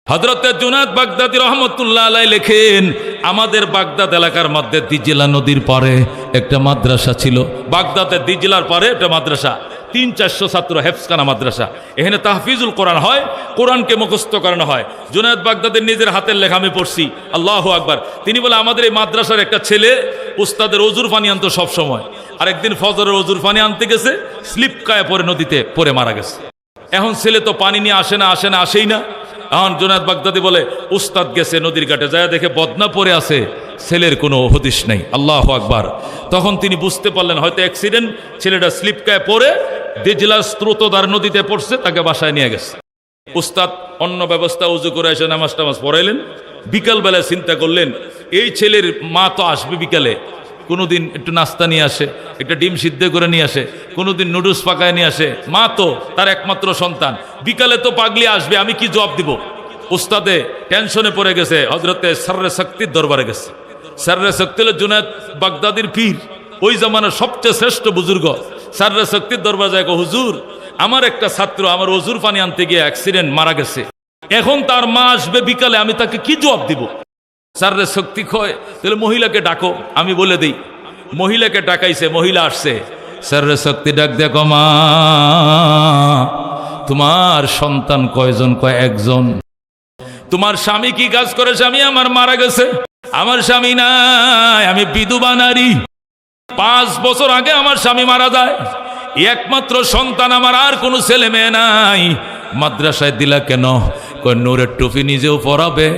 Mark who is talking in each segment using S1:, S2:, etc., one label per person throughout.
S1: হযরতে জুনায়েদ বাগদাদী রহমতুল্লাহ আলাইহি লেখেন, আমাদের বাগদাদ এলাকার মধ্যে দিজলা নদীর পারে একটা মাদ্রাসা ছিল। বাগদাদের দিজলার পারে একটা মাদ্রাসা, 300-400 ছাত্র, হেফজখানা মাদ্রাসা। এখানে তাহফিজুল কোরআন হয়, কোরআনকে মুখস্থ করানো হয়। জুনায়েদ বাগদাদীর নিজের হাতের লেখা আমি পড়ছি, আল্লাহু আকবার। তিনি বলে, আমাদের এই মাদ্রাসার একটা ছেলে উস্তাদের ওজুর পানি আনতো সব সময়। আর একদিন ফজরের ওজুর পানি আনতে গেছে, স্লিপ কায়ে পড়ে নদীতে পড়ে মারা গেছে। এখন ছেলে তো পানি নিয়ে আসেই না। এখন জুনায়েদ বাগদাদী বলে, উস্তাদ গেছে নদীর ঘাটে, যায় দেখে বদনা পড়ে আছে, ছেলের কোনো হদিস নেই। আল্লাহু আকবার। তখন তিনি বুঝতে পারলেন হয়তো অ্যাক্সিডেন্ট, ছেলেটা স্লিপ কায়ে পড়ে দিজলার স্রোতধার নদীতে পড়ছে, তাকে বাসায় নিয়ে গেছে। উস্তাদ অন্য ব্যবস্থা উজু করে এসে নামাজ টামাজ পড়াইলেন। বিকালবেলায় চিন্তা করলেন, এই ছেলের মা তো আসবে বিকালে, কোনোদিন একটু নাস্তা নিয়ে আসে, একটা ডিম সিদ্ধ করে নিয়ে আসে, কোনোদিন নুডলস পাকায় নিয়ে আসে। মা তো তার একমাত্র সন্তান, বিকালে তো পাগলি আসবে, আমি কি জবাব দিব? উস্তাদে টেনশনে পড়ে গেছে, হযরতে সররে শক্তির দরবারে গেছে। সররে শক্তি হলো জুনায়েদ বাগদাদীর পীর, ওই জামানার সবচেয়ে শ্রেষ্ঠ বুজুর্গ। সররে শক্তির দরবারে যায়, হুজুর, আমার একটা ছাত্র আমার ওজুর পানি আনতে গিয়ে অ্যাক্সিডেন্ট মারা গেছে, এখন তার মা আসবে বিকালে, আমি তাকে কি জবাব দিব? সররে শক্তি কয়, তাহলে মহিলাকে ডাকো, আমি বলে দিই। মহিলাকে ডাকাইছে, মহিলা আসছে। সররে শক্তি ডাক দেখো, মা তোমার সন্তান কয়জন? কয় একজন। তোমার স্বামী কি কাজ করে? স্বামী আমার মারা গেছে। আমার স্বামী নাই, আমি বিধবা নারী। 5 বছর আগে আমার স্বামী মারা যায়, একমাত্র সন্তান আমার, আর কোনো ছেলে মেয়ে নাই। মাদ্রাসায় দিলা কেন? কয় নূরের টুপি নিজেও পরাবে,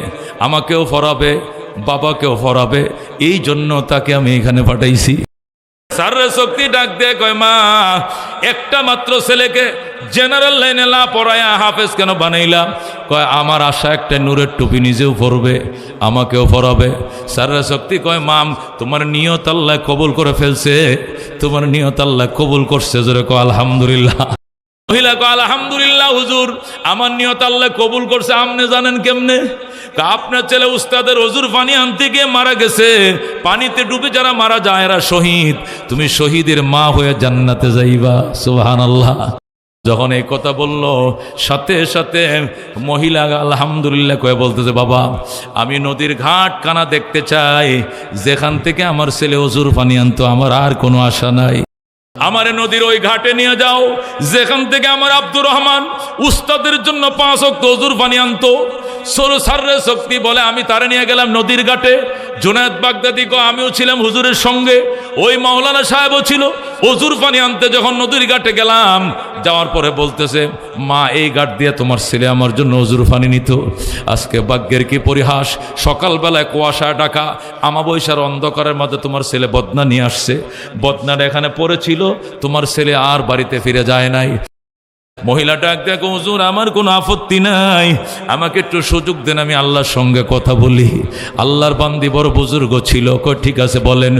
S1: আমাকেও পরাবে, বাবাকেও পরাবে, এই জন্য তাকে আমি এখানে পাঠাইছি। সররে শক্তি ডাক দিয়ে কয়, মা একটা মাত্র ছেলেকে জেনারেল লাইনে না পড়ায়া হাফেজ কেন বানাইলা? কয় আমার আশা একটা নূরের টুপি নিজেও পরবে, আমাকেও পরাবে। সররে শক্তি কয়, মাম তোমার নিয়ত আল্লাহ কবুল করে ফেলছে, তোমার নিয়ত আল্লাহ কবুল করছে। জোরে কয় আলহামদুলিল্লাহ। মহিলা কয়, আলহামদুলিল্লাহ হুজুর, আমার নিয়ত আল্লাহ কবুল করছে। আপনি জানেন কেমনে? আপনার ছেলে উস্তাদের ওজুর পানি আনতে গিয়ে মারা গেছে। পানিতে ডুবে যারা মারা যায় এরা শহীদ, তুমি শহীদের মা হয়ে জান্নাতে যাইবা। সুবহানাল্লাহ। যখন এই কথা বলল, সাথে সাথে মহিলা আলহামদুলিল্লাহ কয়ে বলতেছে, বাবা আমি নদীর ঘাট কানা দেখতে চাই, যেখান থেকে আমার ছেলে ওজুর পানি আনতো, আমার আর কোনো আশা নাই। আমারে নদীর ওই ঘাটে নিয়ে যাও, যেখান থেকে আমার আব্দুর রহমান উস্তাদের জন্য 5 ওয়াক্ত ওজুর পানি আনতো। সররে শক্তি বলে, আমি তারে নিয়ে গেলাম নদীর ঘাটে। জুনায়েদ বাগদাদী কো, আমিও ছিলাম হুজুরের সঙ্গে, ওই মাওলানা সাহেবও ছিল। ওজুর পানি আনতে যখন নদীর ঘাটে গেলাম, যাওয়ার পরে বলতেছে, মা এই ঘাট দিয়ে তোমার ছেলে আমার জন্য ওজুর পানি নিত। আজকে ভাগ্যের কি পরিহাস, সকালবেলায় কুয়াশা ঢাকা আমাবস্যার অন্ধকারের মধ্যে তোমার ছেলে বদনা নিয়ে আসছে। বদনাটা এখানে পড়েছিল, তোমার ছেলে আর বাড়িতে ফিরে যায় নাই। মহিলাটা দেখো, হুজুর আমার কোনো আপত্তি নাই, আমাকে একটু সুযোগ দেন, আমি আল্লাহর সঙ্গে কথা বলি। আল্লাহর বান্দি বড় বুজুর্গ ছিল। কই ঠিক আছে বলেন।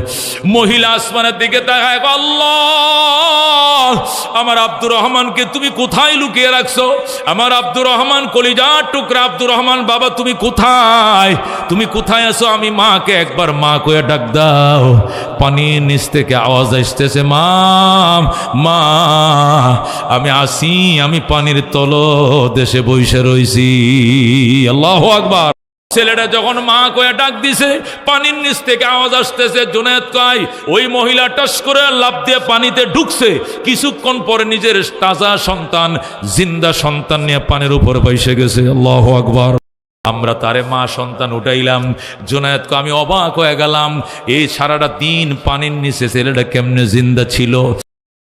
S1: মহিলা আসমানের দিকে তাকায়, আল্লাহ আমার আব্দুর রহমানকে তুমি কোথায় লুকিয়ে রাখছো? আমার আব্দুর রহমান কলিজার টুকরা আব্দুর রহমান, বাবা তুমি কোথায়? তুমি কোথায় আছো? আমি মাকে একবার মা কয়ে ডাক দাও। পানির নিচ থেকে আওয়াজ আসতেছে, মা মা আমি আসি, আমি পানির তল দেশে বসে রইছি। আল্লাহু আকবার। ছেলেটা যখন মা কয়ে ডাক দিছে, পানির নিচ থেকে আওয়াজ আসতেছে। জুনায়েদ কয়, ওই মহিলা টাস করে লাফ দিয়ে পানিতে ঢুকছে। কিছুক্ষণ পরে নিজের তাজা সন্তান, জিন্দা সন্তান নিয়ে পানির উপরে বসে গেছে। আল্লাহু আকবার। আমরা তারে মা সন্তান উঠাইলাম। জুনায়েদ কয়, আমি অবাক হয়ে গেলাম, এই সারাটা দিন পানির নিচে ছেলেটা কেমনে জিন্দা ছিল।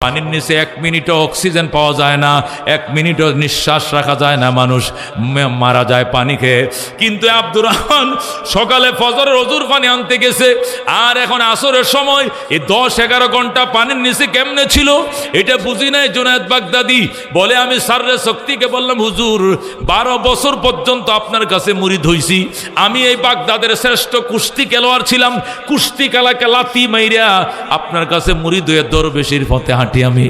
S1: পানির নিচে 1 মিনিটও অক্সিজেন পাওয়া যায় না, 1 মিনিটও নিঃশ্বাস রাখা যায় না, মানুষ মারা যায় পানি খেয়ে। কিন্তু আব্দুর রহমান সকালে ফজরের ওজুর পানি আনতে গেছে, আর এখন আসরের সময় এই 10-11 ঘন্টা পানির নিচে কেমনে ছিল এটা বুঝি নাই। জুনায়েদ বাগদাদী বলে, আমি সররে শক্তিকে বললাম, হুজুর 12 বছর পর্যন্ত আপনার কাছে মুরিদ হইছি, আমি এই বাগদাদের শ্রেষ্ঠ কুস্তি খেলোয়াড় ছিলাম, কুস্তি খেলাকে লাথি মাইরা আপনার কাছে মুরিদ হয়ে দরবেশির পথে হাঁটি আমি।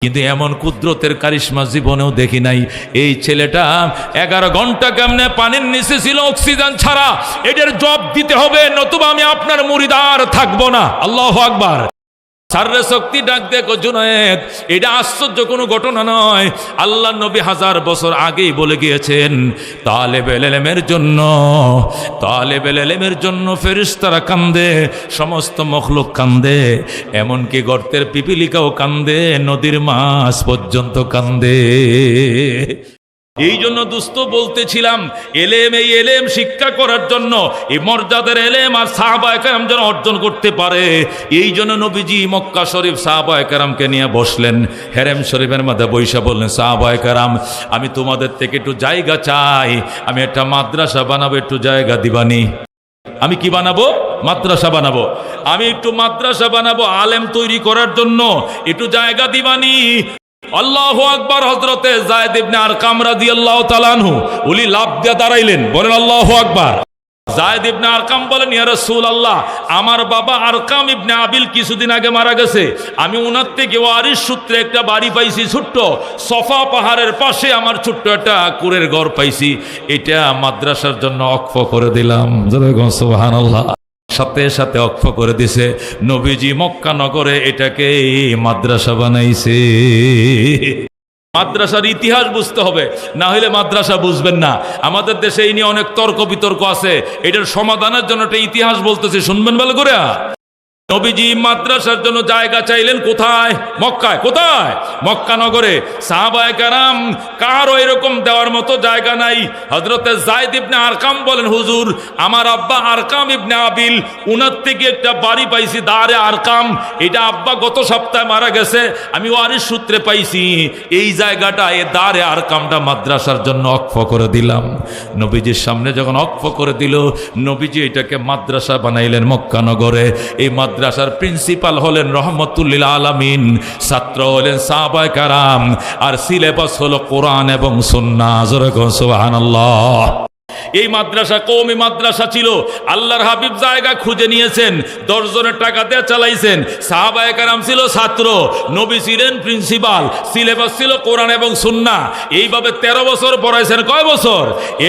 S1: কিন্তু এমন কুদরতের কারিশমা জীবনেও দেখি নাই। এই ছেলেটা 11 ঘন্টা কেমনে পানির নিচে ছিল অক্সিজেন ছাড়া, এটার জবাব দিতে হবে, নতুবা আমি আপনার মুরিদ আর থাকবো না। আল্লাহু আকবার। সাররে শক্তি ডাক দেখো জুনায়েদ, এটা আশ্চর্য কোনো ঘটনা নয়। আল্লাহ নবী 1000 বছর আগেই বলে গিয়েছেন, তালেবেল ইলমের জন্য ফেরেশতারা কান্দে, সমস্ত মখলুক কান্দে, এমনকি গর্তের পিপিলিকাও কান্দে, নদীর মাছ পর্যন্ত কান্দে। এই জন্য দুস্থ বলতেছিলাম, এই এলেম শিক্ষা করার জন্য, এই মর্যাদার এলেম আর সাহাবায়ে কেরাম যেন অর্জন করতে পারে, এই জন্য নবীজি মক্কা শরীফ সাহাবায়ে কেরামকে নিয়ে বসলেন, হেরেম শরীফের মধ্যে বৈশা বললেন, সাহাবায়ে কেরাম আমি তোমাদের থেকে একটু জায়গা চাই, আমি একটা মাদ্রাসা বানাবো, একটু জায়গা দিবানি। আমি কি বানাবো? মাদ্রাসা বানাবো। আমি একটু মাদ্রাসা বানাবো, আলেম তৈরি করার জন্য একটু জায়গা দিবানি। আল্লাহু আকবার। হযরতে যায়েদ ইবনে আরকাম রাদিয়াল্লাহু তাআলা আনহু উনি লাফ দিয়ে দাঁড়াইলেন, বলেন আল্লাহু আকবার। যায়েদ ইবনে আরকাম বলেন, ইয়া রাসূলুল্লাহ, আমার বাবা আরকাম ইবনে আবিল কিছুদিন আগে মারা গেছে, আমি ওনার থেকে ওয়ারিস সূত্রে একটা বাড়ি পাইছি ছোট্ট, সফা পাহাড়ের পাশে আমার ছোট্ট একটা কুড়ের ঘর পাইছি, এটা মাদ্রাসার জন্য ওয়াকফ করে দিলাম। সুবহানাল্লাহ। সাথে সাথে ওয়াকফ করে দিছে। নবীজি মক্কা নগরে এটাকে মাদ্রাসা বানাইছে। মাদ্রাসার ইতিহাস বুঝতে হবে, না হলে মাদ্রাসা বুঝবেন না। আমাদের দেশে এই নিয়ে অনেক তর্ক বিতর্ক আছে, এটার সমাধানের জন্য একটা ইতিহাস বলতেছে, শুনবেন ভালো করে। নবীজি মাদ্রাসার জন্য জায়গা চাইলেন কোথায়? মক্কায়। কোথায়? মক্কা নগরে। সাহাবায়ে কেরাম কারও এরকম দেওয়ার মতো জায়গা নাই। হযরতে যায়েদ ইবনে আরকাম বলেন, হুজুর আমার আব্বা আরকাম ইবনে আবিল, উনার থেকে একটা বাড়ি পাইছি দারে আরকাম, এটা আব্বা গত সপ্তাহে মারা গেছে, আমি ওয়ারিস সূত্রে পাইছি, এই জায়গাটা এই দারে আরকামটা মাদ্রাসার জন্য ওয়াকফ করে দিলাম। নবীজির সামনে যখন ওয়াকফ করে দিল, নবীজি এটাকে মাদ্রাসা বানাইলেন মক্কা নগরে। এই মাদ্রাসার প্রিন্সিপাল হলেন রহমতুল লিল আলামিন, ছাত্র হলেন সাহাবায়ে কেরাম, আর সিলেবাস হলো কোরআন এবং সুন্নাহ। জোরে কোন সুবহানাল্লাহ। এই মাদ্রাসা কওমি মাদ্রাসা ছিল। আল্লাহর হাবিব জায়গা খুঁজে নিয়েছেন, 10 জনের টাকা দিয়ে চালাইছেন। সাহাবায়ে কেরাম ছিল ছাত্র, নবী ছিলেন প্রিন্সিপাল, সিলেবাস ছিল কোরআন এবং সুন্নাহ। এইভাবে 13 বছর পড়াইছেন। কয় বছর?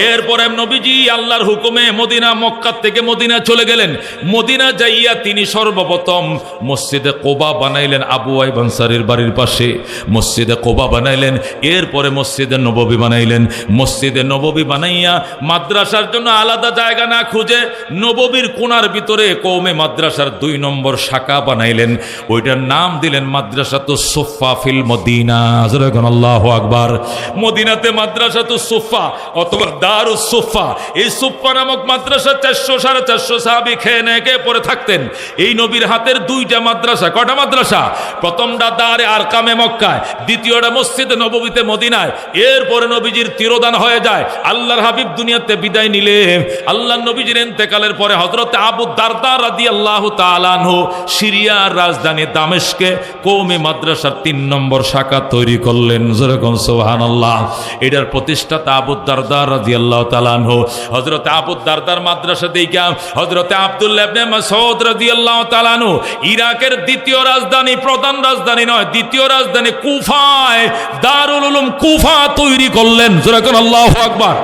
S1: এরপরে নবীজি আল্লাহর হুকুমে মদিনা, মক্কা থেকে মদিনা চলে গেলেন। মদিনা যাইয়া তিনি সর্বপ্রথম মসজিদে কোবা বানাইলেন, আবু আইয়ুব আনসারীর বাড়ির পাশে মসজিদে কোবা বানাইলেন। এরপরে মসজিদে নববী বানাইলেন। মসজিদে নববী বানাইয়া মাদ্রাসার জন্য আলাদা জায়গা না খুঁজে নববীর কোণার ভিতরে কওমে মাদ্রাসার 2 নম্বর শাখা বানাইলেন। ওইটার নাম দিলেন মাদ্রাসাতুস সুফফা ফিল মদিনা। আল্লাহু আকবার। মদিনাতে মাদ্রাসাতুস সুফফা অথবা দারুস সুফফা, এই সুফফা নামক মাদ্রাসা 400-450 সাহাবী খেয়ে পড়ে থাকতেন। এই নবীর হাতের 2টা মাদ্রাসা। কয়টা মাদ্রাসা? প্রথমটা দারে আরকামে মক্কায়, দ্বিতীয়টা মসজিদে নববীতে মদিনায়। এরপরে নবীজির তিরোধান হয়ে যায়, আল্লাহর হাবিব দুনিয়াতে বিদায় নিলে। আল্লাহ নবীজির ইন্তেকালের পরে হযরতে আবু দারদা রাদিয়াল্লাহু তাআলা আনহু সিরিয়ার রাজধানী দামেস্কে কওমি মাদ্রাসার 3 নম্বর শাখা তৈরি করলেন। যেরকম সুবহানাল্লাহ। এটার প্রতিষ্ঠাতা আবু দারদা রাদিয়াল্লাহু তাআলা আনহু। হযরতে আবু দারদার মাদ্রাসা দেইখা হযরতে আব্দুল্লাহ ইবনে মাসউদ রাদিয়াল্লাহু তাআলা আনহু ইরাকের দ্বিতীয় রাজধানী, প্রধান রাজধানী নয়, দ্বিতীয় রাজধানী কুফায় দারুল উলুম কুফা তৈরি করলেন। যেরকম আল্লাহু আকবার।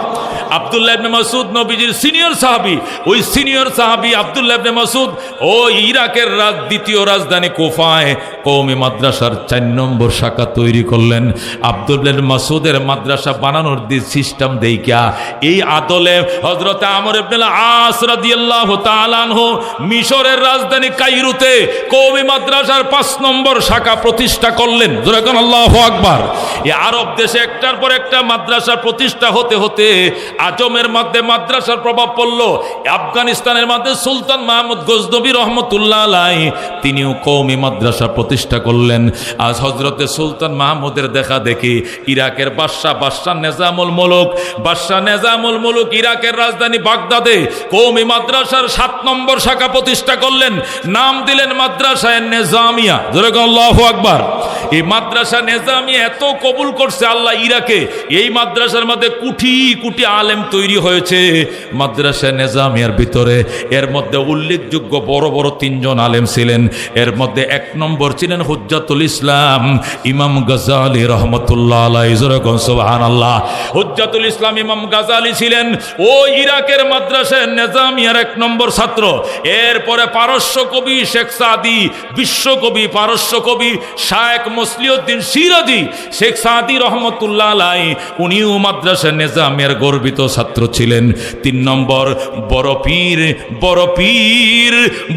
S1: আব্দুল্লাহ ইবনে মাসউদ নবীজির সিনিয়র সাহাবী, ওই সিনিয়র সাহাবী আব্দুল্লাহ ইবনে মাসউদ ও ইরাকের দ্বিতীয় রাজধানী কুফায় কওমি মাদ্রাসার 4 নম্বর শাখা তৈরি করলেন। আব্দুল্লাহ ইবনে মাসউদের মাদ্রাসা বানানোর সিস্টেম দেইখা এই আদলে হযরতে আমর ইবনে আস রাদিয়াল্লাহু তাআলা আনহু মিশরের রাজধানী কায়রোতে কওমি মাদ্রাসার 5 নম্বর শাখা প্রতিষ্ঠা করলেন। যেরকম আল্লাহু আকবার। এই আরব দেশে একটার পর একটা মাদ্রাসা প্রতিষ্ঠা হতে হতে আজমের মধ্যে মাদ্রাসার প্রভাব পড়ল। আফগানিস্তানের মধ্যে সুলতান মাহমুদ গজনবী রহমতুল্লাহ আলাইহি তিনিও কওমি মাদ্রাসা প্রতিষ্ঠা করলেন। আজ হযরতে সুলতান মাহমুদের দেখা দেখি ইরাকের বাদশাহ নেজামুল মুলুক ইরাকের রাজধানী বাগদাদে কওমি মাদ্রাসার 7 নম্বর শাখা প্রতিষ্ঠা করলেন। নাম দিলেন মাদ্রাসায়ে নিজামিয়া। যেরকম আল্লাহু আকবার। এই মাদ্রাসা নিজামিয়া এত কবুল করছে আল্লাহ ইরাকে, এই মাদ্রাসার মধ্যে কোটি কোটি আলেম তৈরি হয়েছে মাদ্রাসা নিজামিয়ার ভিতরে। এর মধ্যে উল্লেখযোগ্য বড় বড় 3 জন আলেম ছিলেন। এর মধ্যে 1 নম্বর ছিলেন হুজ্জাতুল ইসলাম ইমাম গাজ্জালী রাহমাতুল্লাহ আলাইহি। সুবহানাল্লাহ। হুজ্জাতুল ইসলাম ইমাম গাজ্জালী ছিলেন ওই ইরাকের মাদ্রাসায় নিজামিয়ার 1 নম্বর ছাত্র। এরপরে পারস্য কবি শেখ সাদি, বিশ্বকবি পারস্য কবি শায়েখ মসলিউদ্দিন সিরাজি শেখ সাদি রহমতুল্লাহ আলাইহি, উনিও মাদ্রাসা নিজামিয়ার গর্বিত ছাত্র ছিলেন। 3 নম্বর বড় পীর বড় পীর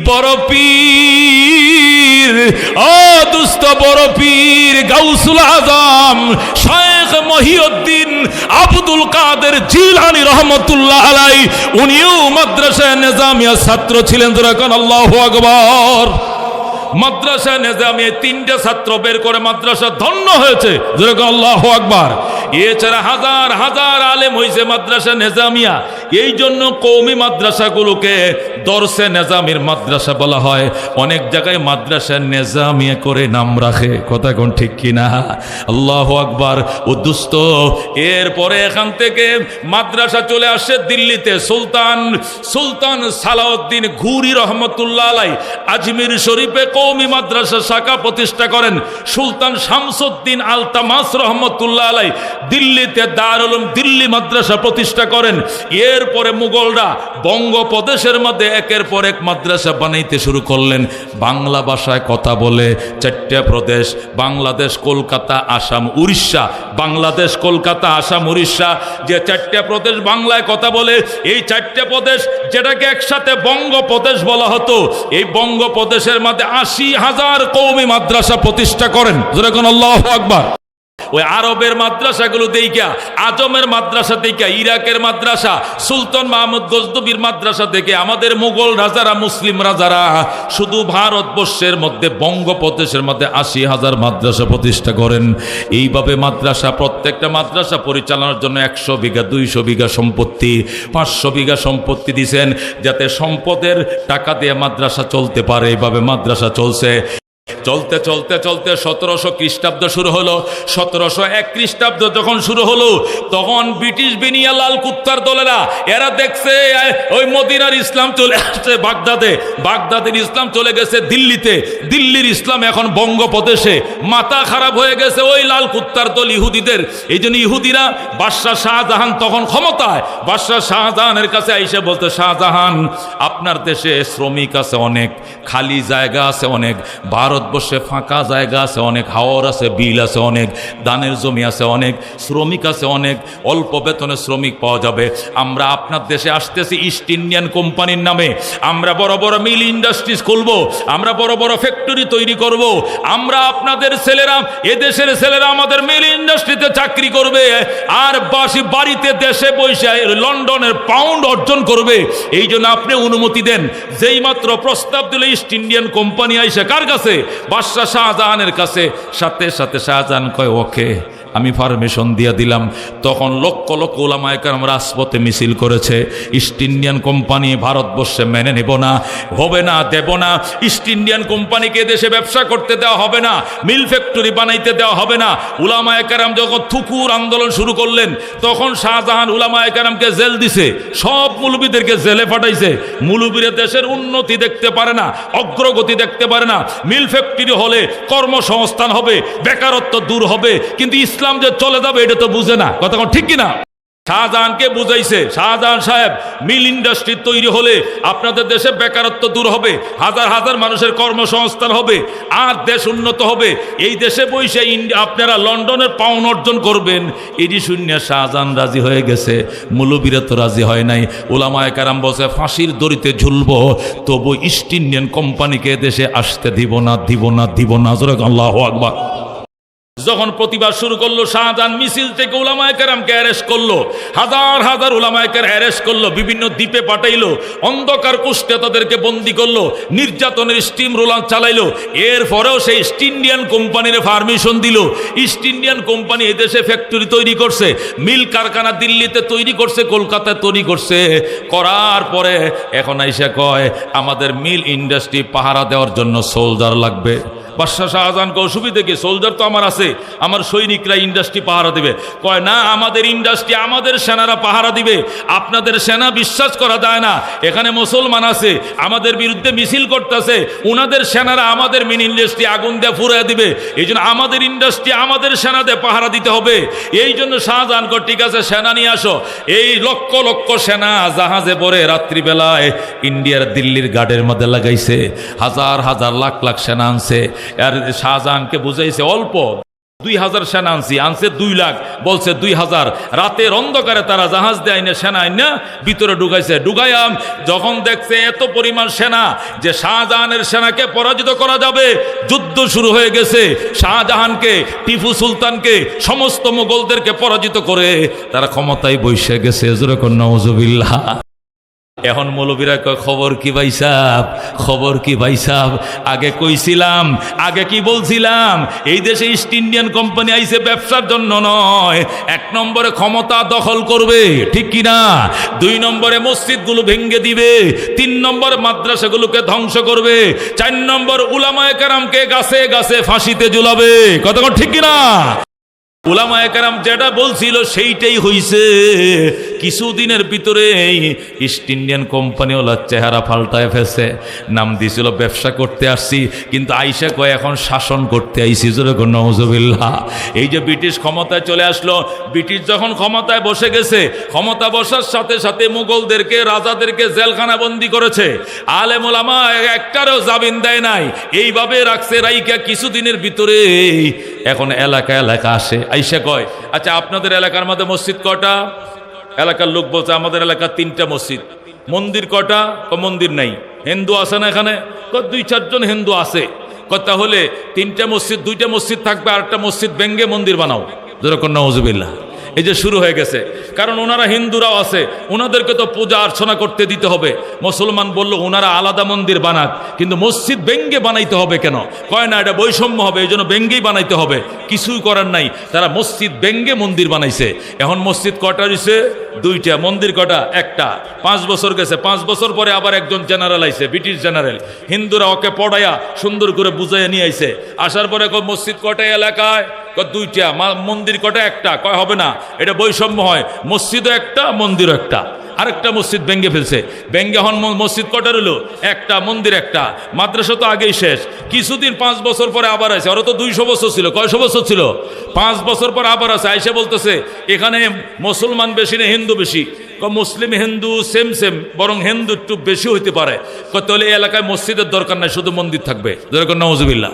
S1: বড় পীর ও দুস্থ বড় পীর গাউসুল আজম শায়েখ মহিউদ্দিন আব্দুল কাদের জিলানী রহমতুল্লাহ আলাইহি, উনিও মাদ্রাসা নিজামিয়ার ছাত্র ছিলেন। যেরকম আল্লাহু আকবার। মাদ্রাসা নিজামিয়া 3টে ছাত্র বের করে মাদ্রাসা ধন্য হয়েছে। যেরকম আল্লাহু আকবার। এছাড়া হাজার হাজার আলেম হয়েছে মাদ্রাসা নিজামিয়া। এই জন্য কওমি মাদ্রাসাগুলোকে দরসে নিজামির মাদ্রাসা বলা হয়। অনেক জায়গায় মাদ্রাসা নিজামিয়া করে নাম রাখে। কথা কোন ঠিক কিনা? আল্লাহু আকবার। ও দুস্থ, এরপরে এখান থেকে মাদ্রাসা চলে আসে দিল্লিতে। সুলতান সালাউদ্দিন ঘুরি রহমতুল্লাহ আলাইহি আজমির শরীফে কওমি মাদ্রাসা শাখা প্রতিষ্ঠা করেন। সুলতান শামসুদ্দিন আলতামাস রহমতুল্লাহ আলাইহি দিল্লিতে দারুল উলুম দিল্লি মাদ্রাসা প্রতিষ্ঠা করেন। এরপরে মুঘলরা বঙ্গপ্রদেশের মধ্যে একের পর এক মাদ্রাসা বানাইতে শুরু করলেন। বাংলা ভাষায় কথা বলে 4টে প্রদেশ, বাংলাদেশ, কলকাতা, আসাম, উড়িষ্যা। বাংলাদেশ, কলকাতা, আসাম, উড়িষ্যা যে 4টে প্রদেশ বাংলায় কথা বলে, এই 4টে প্রদেশ যেটাকে একসাথে বঙ্গপ্রদেশ বলা হতো, এই বঙ্গপ্রদেশের মধ্যে 80,000 কওমি মাদ্রাসা প্রতিষ্ঠা করেন। যেরকম আল্লাহু আকবার। ওই আরবের মাদ্রাসাগুলো দেইখা, আজমের মাদ্রাসা দেইখা, ইরাকের মাদ্রাসা, সুলতান মাহমুদ গজনবীর মাদ্রাসা দেখে আমাদের মুঘল রাজারা, মুসলিম রাজারা শুধু ভারতবর্ষের মধ্যে বঙ্গপ্রদেশের মধ্যে 80,000 মাদ্রাসা প্রতিষ্ঠা করেন। এইভাবে মাদ্রাসা, প্রত্যেকটা মাদ্রাসা পরিচালনার জন্য 100 বিঘা 200 বিঘা সম্পত্তি, 500 বিঘা সম্পত্তি দিয়েছেন, যাতে সম্পদের টাকা দিয়ে মাদ্রাসা চলতে পারে। এইভাবে মাদ্রাসা চলছে। চলতে চলতে চলতে 1700 খ্রিস্টাব্দ শুরু হলো। 1701 খ্রিস্টাব্দ যখন শুরু হলো, তখন ব্রিটিশ বিনিয়া লাল কুত্তার দলেরা এরা দেখছে ওই মদিনার ইসলাম চলে আসছে বাগদাদে, বাগদাদের ইসলাম চলে গেছে দিল্লিতে, দিল্লির ইসলাম এখন বঙ্গপ্রদেশে। মাথা খারাপ হয়ে গেছে ওই লাল কুত্তার দল ইহুদিদের। এই জন্য ইহুদিরা বাদশাহ শাহজাহান তখন ক্ষমতায়, বাদশাহ শাহজাহানের কাছে আইসে বলতে, শাহজাহান আপনার দেশে শ্রমিক আছে অনেক, খালি জায়গা আছে অনেক, ভারতবর্ষে ফাঁকা জায়গা আছে অনেক, হাওর আছে, বিল আছে অনেক, দানের জমি আছে অনেক, শ্রমিক আছে অনেক, অল্প বেতনে শ্রমিক পাওয়া যাবে। আমরা আপনার দেশে আসতেছি ইস্ট ইন্ডিয়ান কোম্পানির নামে। আমরা বড় বড় মিল ইন্ডাস্ট্রিজ খুলবো, আমরা বড় বড় ফ্যাক্টরি তৈরি করব। আমরা আপনাদের ছেলেরা, এদেশের ছেলেরা আমাদের মিল ইন্ডাস্ট্রিতে চাকরি করবে, আর বাড়িতে দেশে বসে লন্ডনের পাউন্ড অর্জন করবে। এই জন্য আপনি অনুমতি দেন। যেই মাত্র প্রস্তাব দিল ইস্ট ইন্ডিয়ান কোম্পানি আইসে কার কাছে? বাদশাহ শাহজাহানের কাছে। সাথে সাথে শাহজাহান কয় ওকে, আমি পারমিশন দিয়ে দিলাম। তখন লক্ষ লক্ষ উলামায়ে কেরাম রাজপথে মিছিল করেছে। ইস্ট ইন্ডিয়ান কোম্পানি ভারতবর্ষে মেনে নেব না, হবে না, দেব না। ইস্ট ইন্ডিয়ান কোম্পানিকে দেশে ব্যবসা করতে দেওয়া হবে না, মিল ফ্যাক্টরি বানাইতে দেওয়া হবে না। উলামায়ে কেরাম যখন থুকুর আন্দোলন শুরু করলেন, তখন শাহজাহান উলামায়ে কেরামকে জেল দিছে, সব মুলবিদেরকে জেলে পাঠাইছে। মুলবিরা দেশের উন্নতি দেখতে পারে না, অগ্রগতি দেখতে পারে না। মিল ফ্যাক্টরি হলে কর্মসংস্থান হবে, বেকারত্ব দূর হবে, কিন্তু ইসলাম যে চলে যাবে এটা তো বুঝে না। কথা ঠিক কিনা? শাহজাহানকে বুঝাইছে, শাহজাহান সাহেব মিল ইন্ডাস্ট্রি তৈরি হলে আপনাদের দেশে বেকারত্ব দূর হবে, হাজার হাজার মানুষের কর্মসংস্থান হবে, আর দেশ উন্নত হবে। এই দেশে বসে আপনারা লন্ডনের পাউন্ড অর্জন করবেন। এটি শূন্য শাহজাহান রাজি হয়ে গেছে, মুলবিরা তো রাজি হয় নাই। উলামায়ে কেরাম বসে ফাঁসির দড়িতে ঝুলবো, তবু ইস্ট ইন্ডিয়ান কোম্পানিকে দেশে আসতে দিব না, দিব না, দিব না। আল্লাহু আকবার। যখন প্রতিবাদ শুরু করলো, শাহজাহান মিছিল থেকে উলামায়ে কেরামকে অ্যারেস্ট করলো, হাজার হাজার উলামায়ে কেরাম অ্যারেস্ট করলো, বিভিন্ন দ্বীপে পাঠাইলো, অন্ধকার কুষ্ঠে তাদেরকে বন্দি করলো, নির্যাতনের স্টিম রোলার চালাইলো। এরপরেও সেই ইস্ট ইন্ডিয়ান কোম্পানির পারমিশন দিল। ইস্ট ইন্ডিয়ান কোম্পানি এদেশে ফ্যাক্টরি তৈরি করছে, মিল কারখানা দিল্লিতে তৈরি করছে, কলকাতায় তৈরি করছে। করার পরে এখন আইসা কয় আমাদের মিল ইন্ডাস্ট্রি পাহারা দেওয়ার জন্য সোলজার লাগবে। বাদশাহ শাহজাহানকে অসুবিধে কি, সোলজার তো আমার আছে, আমার সৈনিকরা ইন্ডাস্ট্রি পাহারা দিবে। কয় না, আমাদের ইন্ডাস্ট্রি আমাদের সেনারা পাহারা দিবে, আপনাদের সেনা বিশ্বাস করা যায় না, এখানে মুসলমান আছে আমাদের বিরুদ্ধে মিছিল করতেছে, ওনাদের সেনারা আমাদের মিন ইন্ডাস্ট্রি আগুন দিয়ে ফুরিয়ে দিবে, এই জন্য আমাদের ইন্ডাস্ট্রি আমাদের সেনাদের পাহারা দিতে হবে। এই জন্য শাহজাহান কয় ঠিক আছে সেনা নিয়ে আসো। এই লক্ষ লক্ষ সেনা জাহাজে পরে রাত্রিবেলায় ইন্ডিয়ার দিল্লির গার্ডের মধ্যে লাগাইছে, হাজার হাজার লাখ লাখ সেনা আনছে। আর শাহজাহানকে বুঝাইছে অল্প 2000 সেনা আনছে 2 লাখ, বলছে 2000। রাতের অন্ধকারে তারা জাহাজ দিয়ে আইনে সেনা আইনা ভিতরে ঢুকাইছে। ঢুকাইয়া যখন দেখছে এত পরিমাণ সেনা যে শাহজাহানের সেনাকে পরাজিত করা যাবে, যুদ্ধ শুরু হয়ে গেছে। শাহজাহানকে, টিপু সুলতানকে, সমস্ত মোগলদেরকে পরাজিত করে তারা ক্ষমতায় বসে গেছে। যেরকম নাউজুবিল্লাহ। এখন মৌলবীরা কয় খবর কি ভাই সাহেব, খবর কি ভাই সাহেব, আগে কইছিলাম, আগে কি বলছিলাম, এই দেশে ইস্ট ইন্ডিয়ান কোম্পানি আইছে ব্যবসার জন্য নয়, 1 নম্বরে ক্ষমতা দখল করবে, ঠিক কিনা, 2 নম্বরে মসজিদগুলো ভেঙে দিবে, 3 নম্বর মাদ্রাসাগুলোকে ধ্বংস করবে, 4 নম্বর উলামায়ে কেরামকে গাছে গাছে ফাঁসিতে ঝুলাবে। কতক্ষণ ঠিক কিনা? উলামায়ে কেরাম যেটা বলছিল সেইটাই হইছে। কিছুদিনের ভিতরে ইস্ট ইন্ডিয়ান কোম্পানি ওলা চেহারা পাল্টায় ফেলছে। নাম দিয়েছিল ব্যবসা করতে আসছি, কিন্তু আইসা কয় এখন শাসন করতে আইসি। যেরকম নাউজুবিল্লাহ। এই যে ব্রিটিশ ক্ষমতায় চলে আসলো, ব্রিটিশ যখন ক্ষমতায় বসে গেছে, ক্ষমতা বসার সাথে সাথে মুঘলদেরকে, রাজাদেরকে জেলখানা বন্দি করেছে। আলেম ওলামা একটারও জামিন দেয় নাই, এইভাবে রাখছে। রাইকা কিছুদিনের ভিতরে এখন এলাকা এলাকা আসে, আইসা কয় আচ্ছা আপনাদের এলাকার মধ্যে মসজিদ কটা? এলাকার লোক বলছে আমাদের এলাকার 3টা মসজিদ। মন্দির কটা? মন্দির নাই। হিন্দু আছে না এখানে? 2-4 জন হিন্দু আছে। তাহলে 3টা মসজিদ, 2টা মসজিদ থাকবে, আরেকটা মসজিদ ভেঙ্গে মন্দির বানাও। যেরকম নাউজুবিল্লাহ। এই যে শুরু হয়ে গেছে, কারণ ওনারা হিন্দুরাও আছে, ওনাদেরকে তো পূজা অর্চনা করতে দিতে হবে। মুসলমান বলল ওনারা আলাদা মন্দির বানাক, কিন্তু মসজিদ ভেঙ্গে বানাইতে হবে কেন? কয় না এটা বৈষম্য হবে, এই জন্য ভেঙ্গেই বানাইতে হবে। কিছুই করার নাই, তারা মসজিদ ভেঙ্গে মন্দির বানাইছে। এখন মসজিদ কটা হইছে? 2টা। মন্দির কটা? একটা। 5 বছর গেছে, 5 বছর পরে আবার একজন জেনারেল আইছে, ব্রিটিশ জেনারেল। হিন্দুরা ওকে পড়াইয়া সুন্দর করে বুঝাইয়া নিয়ে আইছে। আসার পরে মসজিদ কটা এলাকায়? 2টা। মন্দির কটা? একটা। কয় হবে না, এটা বৈষম্য হয়, মসজিদও একটা মন্দিরও একটা। আরেকটা মসজিদ ভেঙ্গে ফেলছে। ভেঙ্গে হন মসজিদ কটা রইল? একটা, মন্দির একটা। মাদ্রাসা তো আগেই শেষ। কিছুদিন 5 বছর পরে আবার আছে। ওরা তো 200 বছর ছিল। কয়শো বছর ছিল? 5 বছর পর আবার আছে। আইসা বলতেছে এখানে মুসলমান বেশি না হিন্দু বেশি? মুসলিম হিন্দু সেম সেম, বরং হিন্দু একটু বেশি হইতে পারে। তাহলে এই এলাকায় মসজিদের দরকার নাই, শুধু মন্দির থাকবে। যেরকম নাউজুবিল্লাহ।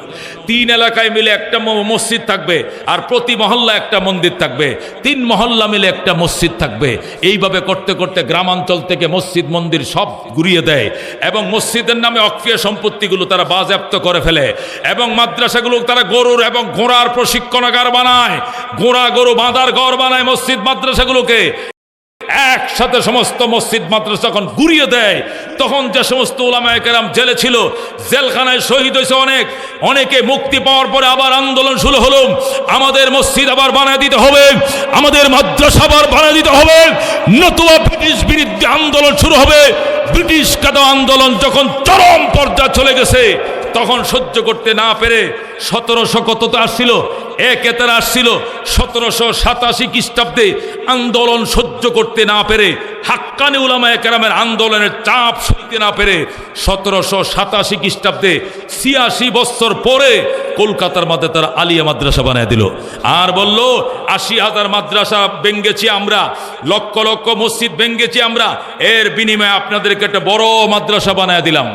S1: 3 এলাকায় মিলে একটা মসজিদ থাকবে, আর প্রতি মহল্লা একটা মন্দির থাকবে। 3 মহল্লা মিলে একটা মসজিদ থাকবে। এইভাবে করতে করতে গ্রামাঞ্চল থেকে মসজিদ মন্দির সব ঘুরিয়ে দেয়, এবং মসজিদের নামে অক্ষীয় সম্পত্তিগুলো তারা বাজেয়াপ্ত করে ফেলে, এবং মাদ্রাসাগুলো তারা গরুর এবং ঘোড়ার প্রশিক্ষণাগার বানায়, ঘোড়া গরু বাঁধার ঘর বানায় মসজিদ মাদ্রাসাগুলোকে। একসাথে সমস্ত মসজিদ মাদ্রাসা যখন ঘুরিয়ে দেয়, তখন যে সমস্ত উলামায়ে কেরাম জেলে ছিল, জেলখানায় শহীদ হয়েছে অনেকে মুক্তি পাওয়ার পরে আবার আন্দোলন শুরু হলো, আমাদের মসজিদ আবার বানিয়ে দিতে হবে, আমাদের মাদ্রাসা আবার বানিয়ে দিতে হবে, নতুবা ব্রিটিশ বিরুদ্ধে আন্দোলন শুরু হবে। ব্রিটিশ কাদা আন্দোলন যখন চরম পর্যায়ে চলে গেছে, তখন সহ্য করতে না পেরে 1700 কততে আসছিল, 1 তারা আসছিল 1787 খ্রিস্টাব্দে। আন্দোলন সহ্য করতে না পেরে, হাক্কানি উলামায়ে কেরামের আন্দোলনের চাপ সইতে না পেরে 1787 খ্রিস্টাব্দে 86 বছর পরে কলকাতার মধ্যে তারা আলিয়া মাদ্রাসা বানিয়ে দিল। আর বলল 80,000 মাদ্রাসা ভেঙ্গেছি আমরা, লক্ষ লক্ষ মসজিদ ভেঙ্গেছি আমরা, এর বিনিময়ে আপনাদেরকে একটা বড় মাদ্রাসা বানিয়ে দিলাম।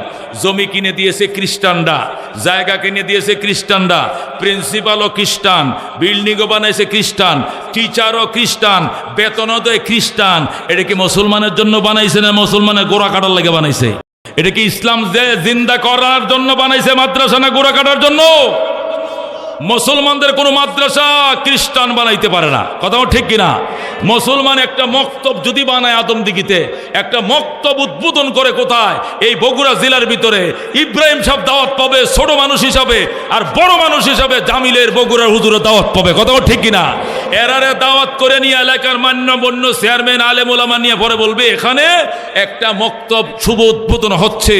S1: জমি কিনে দিয়েছে খ্রিস্টানরা, জায়গা কিনে দিয়েছে খ্রিস্টানরা, প্রিন্সিপালও খ্রিস্টান, বিল্ডিংও বানাইছে খ্রিস্টান, টিচারও খ্রিস্টান, বেতনও দেয় খ্রিস্টান। এটা কি মুসলমানের জন্য বানাইছে না মুসলমানের গোড়া কাটার লাগে বানাইছে? এটা কি ইসলাম জিন্দা করার জন্য বানাইছে মাদ্রাসা, না গোড়া কাটার জন্য? মুসলমানদের কোনো মাদ্রাসা খ্রিস্টান বানাইতে পারে না। কথা ঠিক কিনা? মুসলমান একটা মক্তব যদি বানায় আদমদিঘিতে, একটা মক্তব উদ্বোধন করে কোথায়? এই বগুড়া জেলার ভিতরে। ইব্রাহিম সাহেব দাওয়াত পাবে ছোট মানুষ হিসাবে, আর বড় মানুষ হিসাবে জামিলের বগুড়ার হুজুরের দাওয়াত পাবে। কথা ঠিক কিনা? এরারে দাওয়াত করে নিয়ে এলাকার মান্যগণ্য চেয়ারম্যান আলেম ওলামা নিয়ে পরে বলবে এখানে একটা মক্তব শুভ উদ্বোধন হচ্ছে।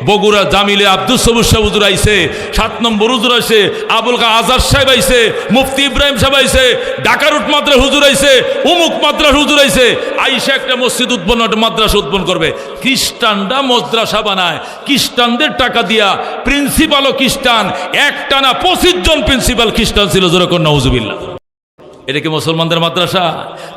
S1: বগুড়া জামিলে আব্দুল সবুজ সাহেব হুজুর আইছে, 7 নম্বর হুজুর আইছে, আবুল কালাম আজাদ সাহেব আইছে, মুফতি ইব্রাহিম সাহেব আইছে, ঢাকারুট মাদ্রাসা হুজুর আইছে, উমুক মাদ্রাসা হুজুর আইছে, আইসা একটা মসজিদ উদ্বোধন, একটা মাদ্রাসা উদ্বোধন করবে। খ্রিস্টানরা মাদ্রাসা বানায়, খ্রিস্টানদের টাকা দিয়া, প্রিন্সিপালও খ্রিস্টান, একটানা 25 জন প্রিন্সিপাল খ্রিস্টান ছিল, যেরকম নাউজুবিল্লাহ। এটা কি মুসলমানদের মাদ্রাসা?